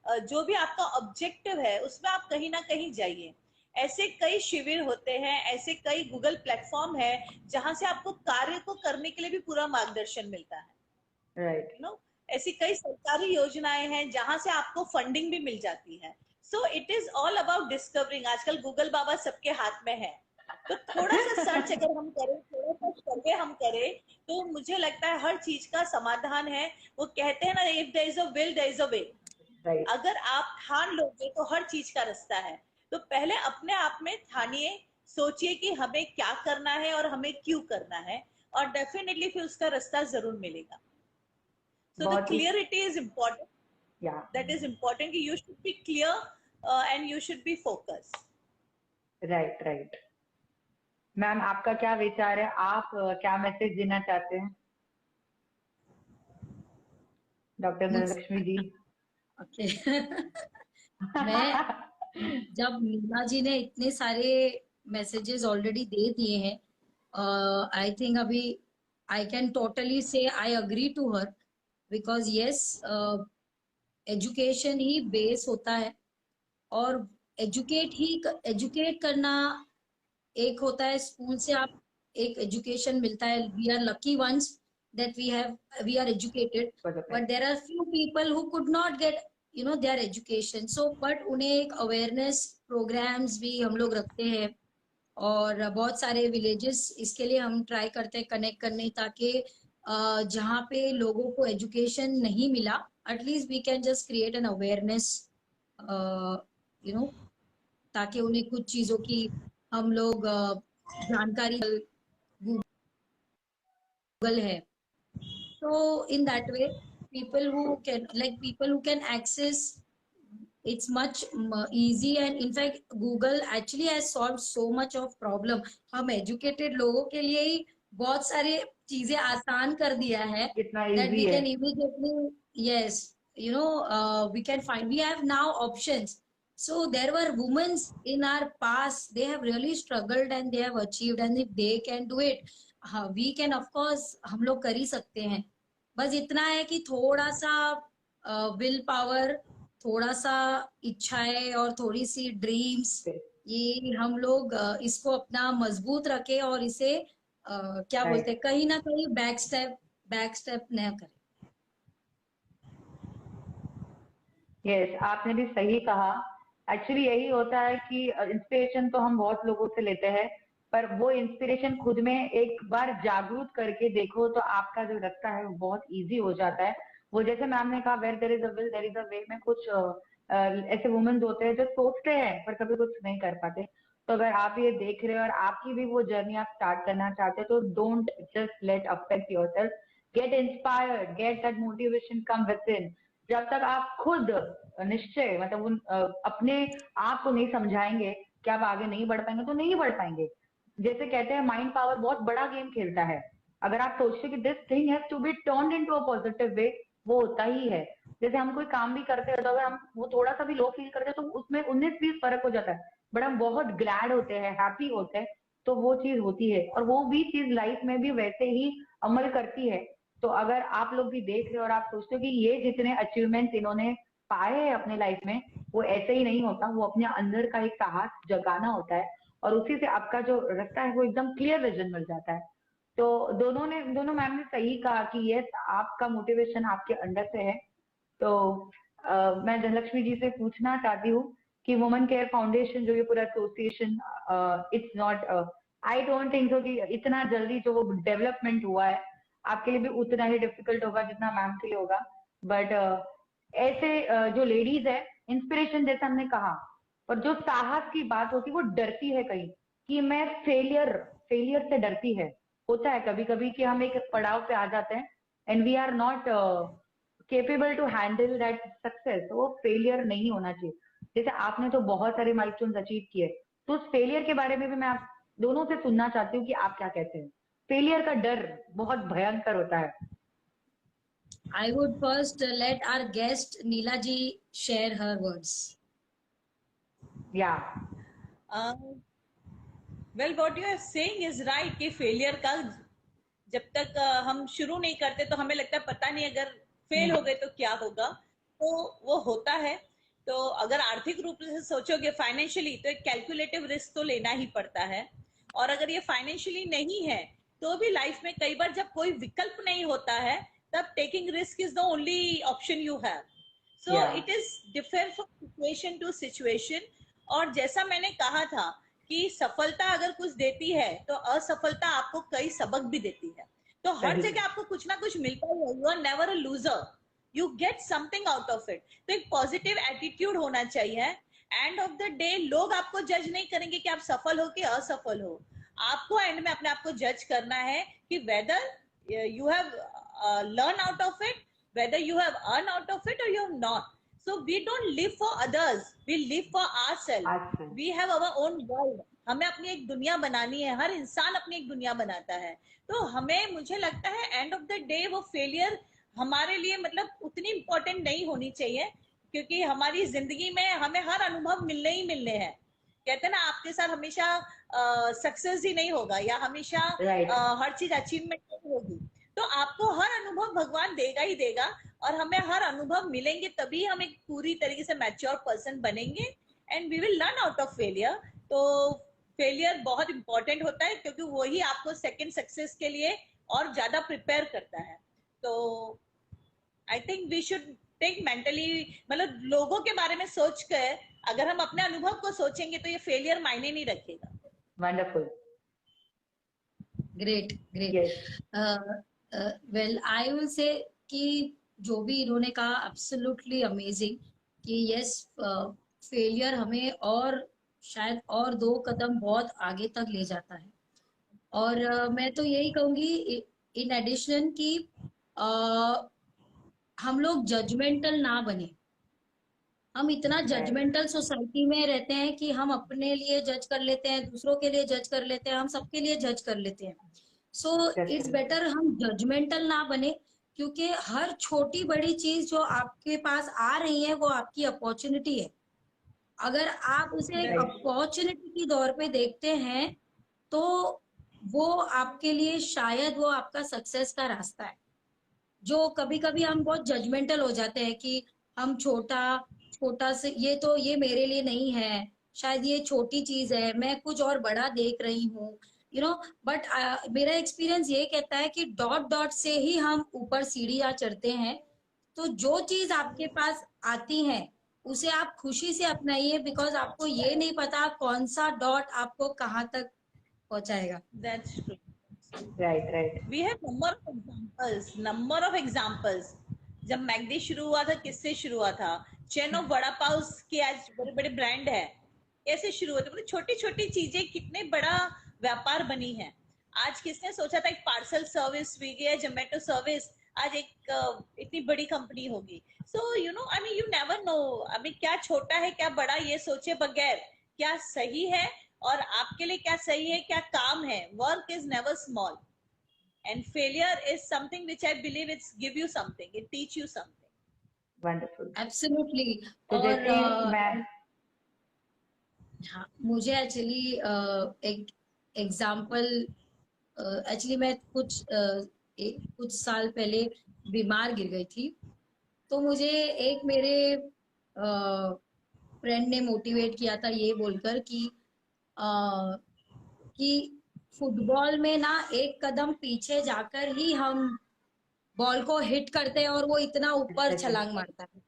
S3: जो भी आपका ऑब्जेक्टिव है, उसमें आप कहीं ना कहीं जाइए। ऐसे कई शिविर होते हैं, ऐसे कई गूगल प्लेटफॉर्म है जहां से आपको कार्य को करने के लिए भी पूरा मार्गदर्शन मिलता है।
S2: राइट
S3: यू नो, ऐसी कई सरकारी योजनाएं हैं जहां से आपको फंडिंग भी मिल जाती है। सो it is all about discovering. आजकल गूगल बाबा सबके हाथ में है। तो थोड़ा सा सर्च अगर हम करें, थोड़ा सा सर्वे हम करें, तो मुझे लगता है हर चीज का समाधान है। वो कहते हैं ना, if there is a will there is a way.
S2: Right
S3: अगर आप ठान लोगे तो हर चीज का रास्ता है। तो पहले अपने आप में ठानिए, सोचिए कि हमें क्या करना है और हमें क्यों करना है, और डेफिनेटली फिर उसका रास्ता जरूर मिलेगा। So the
S2: बहुत ही
S3: clarity is important.
S2: या
S3: That is important. You should be clear and you should be focused.
S2: Right right. Ma'am आपका क्या विचार है, आप क्या मैसेज देना चाहते हैं डॉक्टर
S4: मुझसे
S2: धनलक्ष्मी जी?
S4: ओके। मैं जब नीमा जी ने इतने सारे मैसेजेस ऑलरेडी दे दिए हैं, आई थिंक अभी आई can totally say I agree to her, because yes, education ही बेस होता है। और एजुकेट करना एक होता है, स्कूल से आप एक एजुकेशन मिलता है, we are lucky once that we are educated. But there are few people who could not get their education, so but उन्हें एक अवेयरनेस प्रोग्राम्स भी हम लोग रखते हैं। और बहुत सारे विलेजेस इसके लिए हम ट्राई करते हैं कनेक्ट करने, ताकि जहाँ पे लोगों को एजुकेशन नहीं मिला, at least we can just create an awareness, you know, ताकि उन्हें कुछ चीजों की हम लोग जानकारी, गूगल है, तो in that way people who can access, it's much easy, and in fact Google actually has solved so much of problem। हम एजुकेटेड लोगों के लिए ही बहुत सारे चीजें आसान कर दिया है,
S2: कितना
S4: that
S2: इजी
S4: we
S2: है।
S4: can immediately, yes, we can find, we have now options। So there were women in our past, they have really struggled and they have achieved, and if they can do it, we can of course, हम लोग कर ही सकते हैं. बस इतना है कि थोड़ा सा विल पावर, थोड़ा सा इच्छाएं और थोड़ी सी ड्रीम्स, ये हम लोग इसको अपना मजबूत रखे और इसे क्या बोलते हैं, कहीं ना कहीं बैक स्टेप न करें.
S2: यस, आपने भी सही कहा. एक्चुअली यही होता है कि इंस्पिरेशन तो हम बहुत लोगों से लेते हैं, पर वो इंस्पिरेशन खुद में एक बार जागरूक करके देखो तो आपका जो रास्ता है वो बहुत इजी हो जाता है. वो जैसे मैम ने कहा, where there is a will there is a way, में कुछ ऐसे वुमेन्स होते हैं जो सोचते हैं पर कभी कुछ नहीं कर पाते. तो अगर आप ये देख रहे हो और आपकी भी वो जर्नी आप स्टार्ट करना चाहते हो, तो don't just let affect yourself. Get inspired, get that motivation come with in. जब तक आप खुद निश्चय मतलब उन अपने आप को नहीं समझाएंगे कि आप आगे नहीं बढ़ पाएंगे, तो नहीं बढ़ पाएंगे. जैसे कहते हैं माइंड पावर बहुत बड़ा गेम खेलता है. अगर आप सोचते कि this thing has to be turned into a positive way, वो होता ही है. जैसे हम कोई काम भी करते हैं तो अगर हम वो थोड़ा सा भी लो फील करते हैं तो उसमें 19-20 फर्क हो जाता है, बट हम बहुत ग्लैड होते हैं, हैप्पी होते हैं, तो वो चीज होती है. और वो भी चीज लाइफ में भी वैसे ही अमल करती है. तो अगर आप लोग भी देख रहे हो और आप सोचते हो कि ये जितने अचीवमेंट्स इन्होंने पाए हैं अपने लाइफ में, वो ऐसे ही नहीं होता. वो अपने अंदर का एक साहस जगाना होता है, और उसी से आपका जो रास्ता है वो एकदम क्लियर विजन मिल जाता है. तो दोनों मैम ने सही कहा कि यस, आपका मोटिवेशन आपके अंदर से है. तो मैं धनलक्ष्मी जी से पूछना चाहती हूँ कि वुमेन केयर फाउंडेशन जो ये पूरा association, it's not, I don't think so कि इतना जल्दी जो वो डेवलपमेंट हुआ है आपके लिए भी उतना ही डिफिकल्ट होगा जितना मैम के लिए होगा. बट ऐसे जो लेडीज है, इंस्पिरेशन जैसे हमने कहा, पर जो साहस की बात होती है वो डरती है कहीं कि मैं फेलियर से डरती है. होता है कभी कभी कि हम एक पड़ाव पे आ जाते हैं and we are not capable to handle that success. वो फेलियर नहीं होना चाहिए. जैसे आपने तो बहुत सारे माइलस्टोन्स अचीव किए, तो उस फेलियर के बारे में भी मैं आप दोनों से सुनना चाहती हूँ कि आप क्या कहते हैं. फेलियर का डर बहुत भयंकर होता है.
S4: I would first let our guest Neela ji share her words.
S2: Yeah.
S3: Well, what you are saying is right कि फेलियर का जब तक हम शुरू नहीं करते तो हमें लगता है पता नहीं अगर फेल हो गए तो क्या होगा, तो वो होता है. तो अगर आर्थिक रूप से सोचोगे फाइनेंशियली, तो एक कैलकुलेटिव रिस्क तो लेना ही पड़ता है. और अगर ये फाइनेंशियली नहीं है तो भी लाइफ में कई बार जब कोई विकल्प नहीं होता है, तब taking risk is the only option you have. So it is different from situation to situation. और जैसा मैंने कहा था कि सफलता अगर कुछ देती है तो असफलता आपको कई सबक भी देती है. तो हर जगह आपको कुछ ना कुछ मिलता है. You are never a loser, you get something out of it. तो एक पॉजिटिव एटीट्यूड होना चाहिए. एंड ऑफ द डे लोग आपको जज नहीं करेंगे कि आप सफल हो कि असफल हो. आपको एंड में अपने आप को जज करना है कि whether you have learn out of it, whether you have earn out of it और you have not. So we don't live for others, we live for ourselves. We have our own world. हमें अपनी एक दुनिया बनानी है. हर इंसान अपनी एक दुनिया बनाता है. तो हमें, मुझे लगता है एंड ऑफ द डे वो फेलियर हमारे लिए मतलब उतनी इम्पोर्टेंट नहीं होनी चाहिए, क्योंकि हमारी जिंदगी में हमें हर अनुभव मिलने ही मिलने हैं. कहते हैं ना, आपके साथ हमेशा सक्सेस ही नहीं होगा या हमेशा हर चीज अचीवमेंट नहीं होगी. तो आपको हर अनुभव भगवान देगा ही देगा, और हमें हर अनुभव मिलेंगे तभी हम एक पूरी तरीके से मैच्योर पर्सन बनेंगे. And we will learn out of failure. तो फेलियर बहुत इंपॉर्टेंट होता है, क्योंकि वही आपको सेकंड सक्सेस के लिए और ज्यादा प्रिपेयर करता है. तो I think we should think mentally, मतलब लोगों के बारे में सोच कर अगर हम अपने अनुभव को सोचेंगे तो ये फेलियर मायने नहीं रखेगा.
S2: Wonderful.
S4: Great great. Well I will say कि जो भी इन्होंने कहा एब्सोल्युटली अमेजिंग, कि यस फेलियर हमें और शायद और 2 कदम बहुत आगे तक ले जाता है. और मैं तो यही कहूंगी इन एडिशन कि हम लोग जजमेंटल ना बने. हम इतना जजमेंटल सोसाइटी में रहते हैं कि हम अपने लिए जज कर लेते हैं, दूसरों के लिए जज कर लेते हैं, हम सबके लिए जज कर लेते हैं. सो इट्स बेटर हम जजमेंटल ना बने, क्योंकि हर छोटी बड़ी चीज जो आपके पास आ रही है वो आपकी अपॉर्चुनिटी है. अगर आप उसे एक
S2: Right.
S4: अपॉर्चुनिटी की दौर पे देखते हैं तो वो आपके लिए शायद वो आपका सक्सेस का रास्ता है। जो कभी कभी हम बहुत जजमेंटल हो जाते हैं कि हम छोटा छोटा से ये मेरे लिए नहीं है, शायद ये छोटी चीज है, मैं कुछ और बड़ा देख रही हूँ, बट मेरा एक्सपीरियंस ये कहता है कि डॉट डॉट से ही हम ऊपर सीढ़ियां चढ़ते हैं। तो जो चीज आपके पास आती है उसे आप खुशी से अपनाइए, बिकॉज आपको ये नहीं पता कौन सा डॉट आपको कहाँ तक पहुंचाएगा।
S3: That's true.
S2: Right, right.
S3: We have number of examples. जब मैगडी शुरू हुआ था, किससे शुरू हुआ था? चेन ऑफ वड़ा पाव के आज बड़े बड़े ब्रांड है, कैसे शुरू हुए थे? मतलब छोटी छोटी चीजें कितने बड़ा व्यापार बनी है। आज किसने सोचा था एक पार्सल सर्विस, स्विगी या जोमेटो सर्विस आज एक इतनी बड़ी कंपनी होगी। So I mean you never know, अभी क्या छोटा है क्या बड़ा, ये सोचे बगैर क्या सही है और आपके लिए क्या सही है, क्या काम है। Work is never small and failure is something which I believe it's give you something, it teach you something.
S2: Wonderful.
S4: Absolutely.
S2: तो
S4: और
S2: जैसे मैं
S4: हाँ, मुझे एक्चुअली एक एग्जाम्पल, एक्चुअली मैं कुछ साल पहले बीमार गिर गई थी। तो मुझे एक मेरे फ्रेंड ने मोटिवेट किया था ये बोलकर कि फुटबॉल में ना एक कदम पीछे जाकर ही हम बॉल को हिट करते हैं और वो इतना ऊपर छलांग मारता है।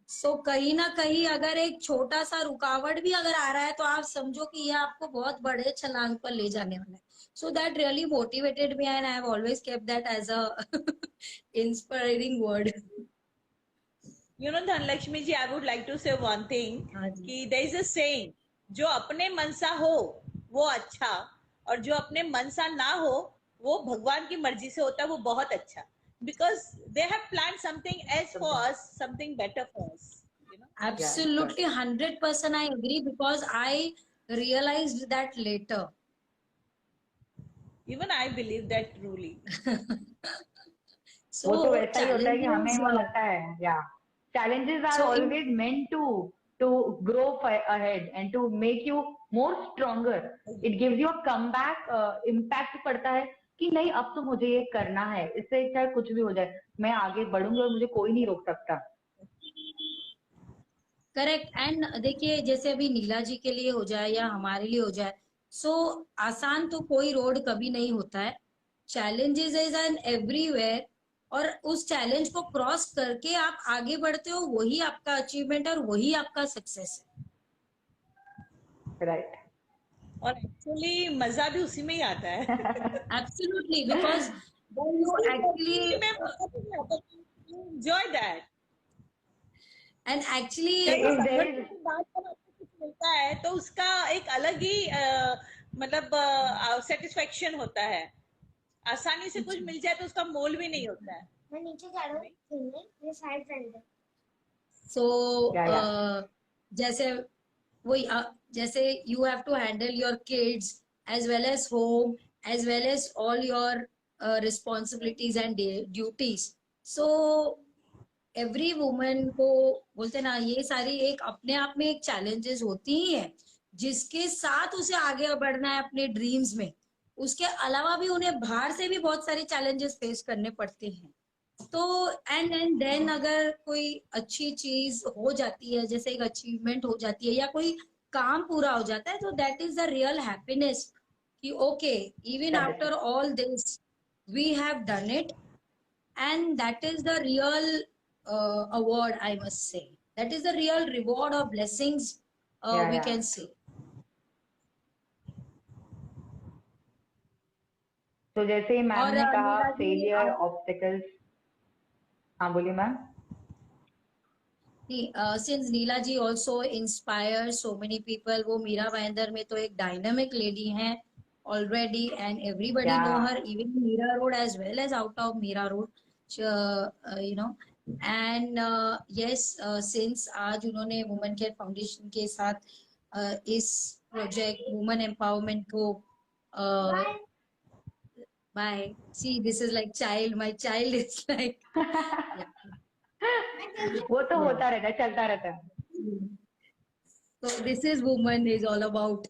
S4: सो कहीं ना कहीं अगर एक छोटा सा रुकावट भी अगर आ रहा है तो आप समझो कि ये आपको बहुत बड़े छलांग पर ले जाने वाला है। So that really motivated me and I have always kept that as a inspiring word.
S3: Dhanlakshmi ji, I would like to say one thing
S4: हाँ जी।
S3: कि there is a saying, जो अपने मन सा हो वो अच्छा, और जो अपने मन सा ना हो वो भगवान की मर्जी से होता है, वो बहुत अच्छा। Because they have planned something else for us, something better for us.
S4: Absolutely, 100% I agree, because I realized that later.
S3: Even I believe that truly.
S2: वो तो
S4: So
S2: वैसा ही होता है कि हमें वो
S4: challenges,
S2: लगता है, या challenges are
S4: so
S2: always meant to grow ahead and to make you more stronger. It gives you a comeback impact पड़ता है कि नहीं अब तो मुझे ये करना है, इससे चाहे कुछ भी हो जाए मैं आगे बढ़ूंगी और मुझे कोई नहीं रोक सकता।
S4: करेक्ट। एंड देखिए जैसे अभी नीला जी के लिए हो जाए या हमारे लिए हो जाए, सो आसान तो कोई रोड कभी नहीं होता है। चैलेंजेस इज एन एवरीवेयर, और उस चैलेंज को क्रॉस करके आप आगे बढ़ते हो, वही आपका अचीवमेंट और वही आपका सक्सेस है।
S2: राइट।
S3: और एक्चुअली मजा भी उसी में ही आता है।
S4: Absolutely, because you actually
S3: enjoy that.
S4: And actually
S3: जब बात पर आपको कुछ मिलता है तो उसका एक अलग ही मतलब सेटिस्फेक्शन होता है। आसानी से कुछ मिल जाए तो उसका मोल भी नहीं होता है।
S5: मैं नीचे जा रहा हूँ, ये साइड फ्रेंड है।
S4: सो जैसे वही जैसे you have to handle your kids as well as home as well as all your responsibilities and duties. So every woman को बोलते ना, ये सारी एक अपने आप में एक चैलेंजेस होती ही है जिसके साथ उसे आगे बढ़ना है अपने ड्रीम्स में। उसके अलावा भी उन्हें बाहर से भी बहुत सारे चैलेंजेस फेस करने पड़ते हैं। तो एंड देन अगर कोई अच्छी चीज हो जाती है, जैसे एक अचीवमेंट हो जाती है या कोई काम पूरा हो जाता है, तो that is the real happiness कि okay, even after all this we have done it, and that is the real award, I must say. That is the real reward or blessings we can say.
S2: तो जैसे ma'am ने कहा failure, obstacles. हाँ बोलिए ma'am.
S4: Since Neela ji also inspires so many people, वो मीरा भाईंदर में तो एक डायनामिक लेडी हैं already, and everybody know her, even Mira Road as well as out of Mira Road, and yes, since आज उन्होंने women care foundation के साथ इस प्रोजेक्ट वुमेन एम्पावरमेंट को bye. See, this is like child. My child is like.
S2: वो तो होता रहता है, चलता रहता है।
S4: So this is woman is all about.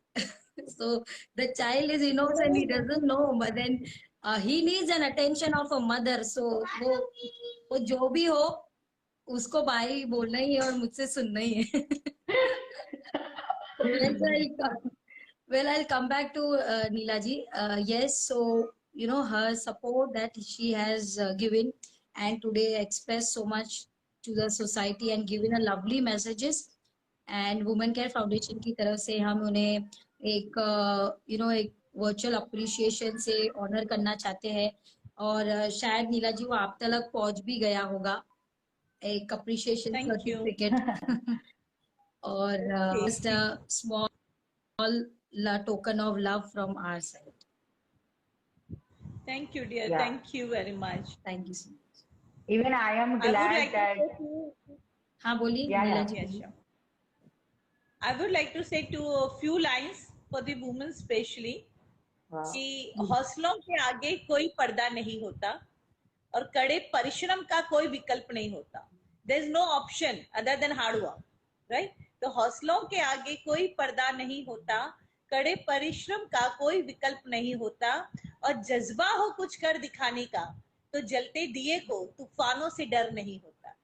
S4: So the child is innocent, he doesn't know, but then he needs an attention of a mother. So वो जो भी हो उसको भाई बोलना ही है और मुझसे सुनना ही है. Well, I'll come back to Neelaji. Yes, so you know her support that she has given and today expressed so much to the society and given a lovely messages. And women care foundation की तरफ से हम उन्हें एक एक virtual appreciation से honour करना चाहते हैं. और शायद नीला जी वो आप तक पहुंच भी गया होगा एक अप्रिशिएशन
S3: Thank you.
S4: सर्टिफिकेट और just a small token of love from our side.
S3: Thank you, dear.
S2: Yeah.
S3: Thank you very much.
S4: Thank you so much.
S2: Even I am
S3: I would
S2: glad
S3: like
S2: that.
S3: to say to,
S4: हाँ बोलिए
S2: Yeah,
S4: Neela
S2: yeah.
S4: Ji.
S3: yes, sure. I would like to say to a few lines for the women especially
S2: Wow.
S3: कि हौसलों के आगे कोई पर्दा नहीं होता और कड़े परिश्रम का कोई विकल्प नहीं होता. There is no option other than hard work, right? तो हौसलों के आगे कोई पर्दा नहीं होता, कड़े परिश्रम का कोई विकल्प नहीं होता और जज्बा हो कुछ कर दिखाने का तो जलते दिए को तूफानों से डर नहीं होता.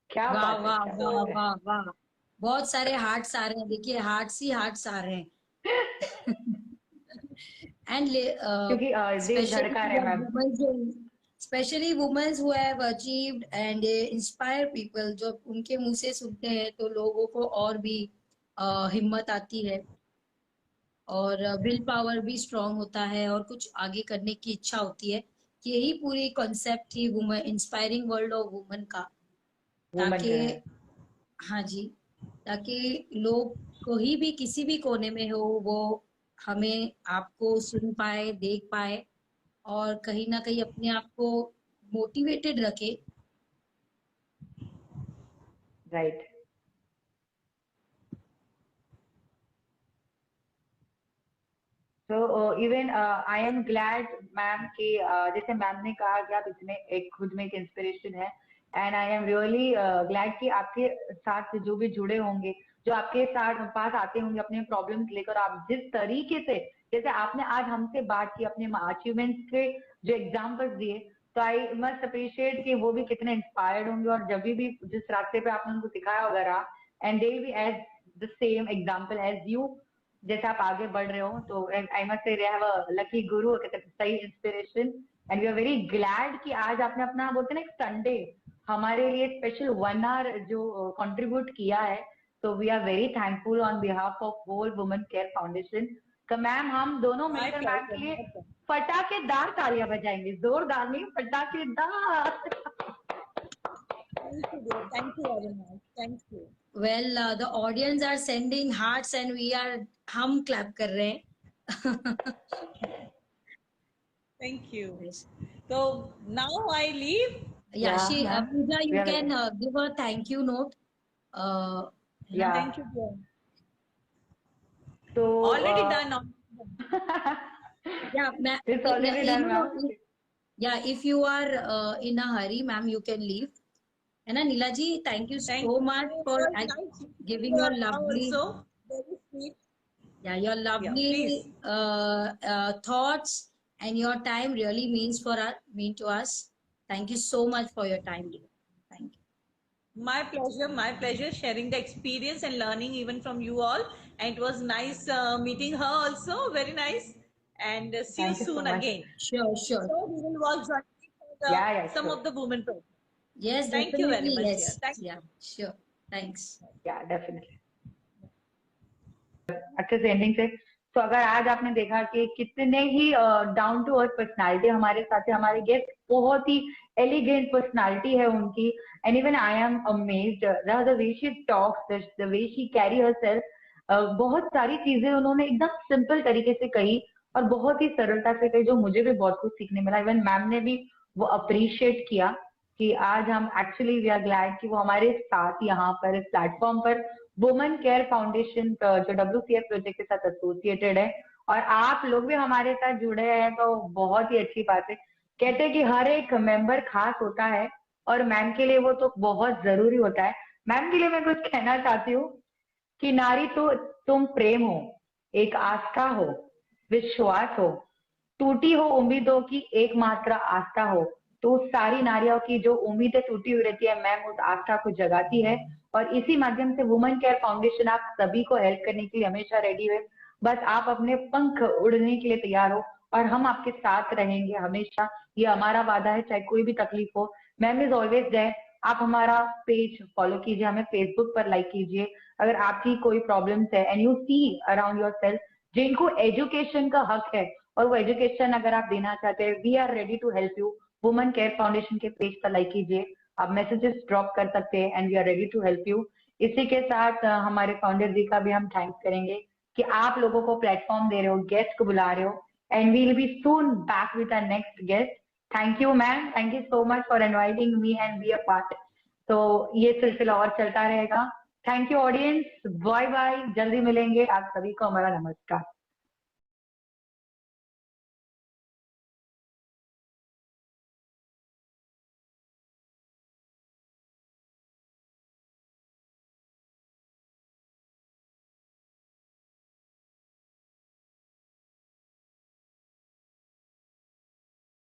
S2: क्या
S4: वाह
S2: बात है,
S4: वाह
S2: क्या
S4: वाह
S2: बात है.
S4: वाह वाह. बहुत सारे हार्ट्स आ रहे हैं, देखिए हार्ट्स ही हार्ट्स आ रहे हैं. एंड
S2: क्योंकि दिल धड़का रहे ma'am.
S4: Specially womens who have achieved and inspire people, जो उनके मुंह से सुनते हैं तो लोगों को और भी हिम्मत आती है और विल पावर भी स्ट्रांग होता है और कुछ आगे करने की इच्छा होती है. यही पूरी कॉन्सेप्ट थी women inspiring world of women का,
S2: वुमन
S4: ताकि हाँ जी, ताकि लोग कोई भी किसी भी कोने में हो वो हमें आपको सुन पाए, देख पाए और कहीं ना कहीं अपने आप को मोटिवेटेड रखे.
S2: राइट. तो even I am glad ma'am कि जैसे मैम ने कहा कि आप इसमें एक खुद में एक इंस्पिरेशन है. And I am really glad कि आपके साथ जो भी जुड़े होंगे, जो आपके साथ पास आते होंगे अपने प्रॉब्लम्स लेकर, आप जिस तरीके से जैसे आपने आज हमसे बात की अपने अचीवमेंट्स के जो एग्जाम्पल्स दिए, तो आई मस्ट अप्रिशिएट कि वो भी कितने इंस्पायर्ड होंगे और जब भी जिस रास्ते पे आपने उनको सिखाया वगैरह, and they be as the same example as you, जैसे आप आगे बढ़ रहे हो. तो I must say have a lucky guru, सही inspiration. And we are very glad कि आज आपने अपना बोलते ना एक संडे हमारे लिए स्पेशल 1 आवर जो कंट्रीब्यूट किया है. तो we are very thankful on behalf of whole women care foundation. तो मैम हम दोनों मिलकर मैम के लिए फटाकेदार तालियां बजाएंगे, जोरदार नहीं, फटाकेदार.
S3: Thank you very much. Thank you.
S4: Well, the audience are sending hearts and we are हम clap कर रहे हैं.
S3: Thank you. So now I leave.
S4: Yeah,
S2: ma'am.
S4: Pooja, you
S2: Yeah,
S4: can give a thank you note.
S2: Yeah.
S3: Thank you, dear.
S2: So
S3: Already done.
S4: Yeah,
S2: It's already done, ma'am.
S4: Yeah, if you are in a hurry, ma'am, you can leave. है ना नीला जी, thank you so much for giving your lovely,
S3: Also, very sweet.
S4: yeah, your lovely thoughts and your time really mean to us. Thank you so much for your time, dear. Thank you.
S3: My pleasure sharing the experience and learning even from you all. And it was nice meeting her also, very nice. And see
S2: Thank
S3: you
S2: you so
S3: soon
S2: much.
S3: again.
S4: Sure.
S3: So we will work jointly for some
S2: sure.
S3: of the women projects.
S4: Yes,
S3: Thank you very
S4: definitely,
S3: much,
S4: yes.
S3: dear. Thank you.
S4: Yeah, sure. Thanks.
S2: Yeah, definitely. अच्छे से ending से. तो अगर आज आपने देखा कि कितने ही डाउन टू अर्थ पर्सनालिटी हमारे साथ है, हमारे गेस्ट बहुत ही एलिगेंट पर्सनालिटी है उनकी. And even I am amazed the way she talks, the way she carry herself. बहुत सारी चीजें उन्होंने एकदम सिंपल तरीके से कही और बहुत ही सरलता से कही, जो मुझे भी बहुत कुछ सीखने मिला. इवन मैम ने भी वो अप्रिशिएट किया कि आज हम एक्चुअली वी आर ग्लैड कि वो हमारे साथ यहाँ पर इस प्लेटफॉर्म पर वुमेन केयर फाउंडेशन जो WCF प्रोजेक्ट के साथ एसोसिएटेड है और आप लोग भी हमारे साथ जुड़े हैं, तो बहुत ही अच्छी बात है. कहते हैं कि हर एक मेंबर खास होता है और मैम के लिए वो तो बहुत जरूरी होता है. मैम के लिए मैं कुछ कहना चाहती हूँ कि नारी तो तुम प्रेम हो, एक आस्था हो, विश्वास हो, टूटी हो उम्मीदों की एकमात्र आस्था हो। तो उस सारी नारियों की जो उम्मीदें टूटी हुई रहती है, मैम उस आस्था को जगाती है। और इसी माध्यम से वुमेन केयर फाउंडेशन आप सभी को हेल्प करने के लिए हमेशा रेडी है। बस आप अपने पंख उड़ने के लिए तैयार हो और हम आपके साथ रहेंगे हमेशा। ये हमारा वादा है, चाहे कोई भी तकलीफ हो। Ma'am is always there. आप हमारा पेज फॉलो कीजिए, हमें फेसबुक पर लाइक कीजिए। अगर आपकी कोई प्रॉब्लम्स है and you see around your self, जिनको एजुकेशन का हक है और वो एजुकेशन अगर आप देना चाहते हैं, we are ready to help you. Women care foundation के पेज पर लाइक कीजिए, आप मैसेजेस ड्रॉप कर सकते हैं and we are ready to help you. इसी के साथ हमारे फाउंडर जी का भी हम थैंक्स करेंगे कि आप लोगों को प्लेटफॉर्म दे रहे हो, गेस्ट को बुला रहे हो, and we will be soon back with our next guest. Thank you ma'am, thank you so much for inviting me and be a part. तो ये सिलसिला और चलता रहेगा। Thank you audience, bye bye, जल्दी मिलेंगे। आप सभी को हमारा नमस्कार।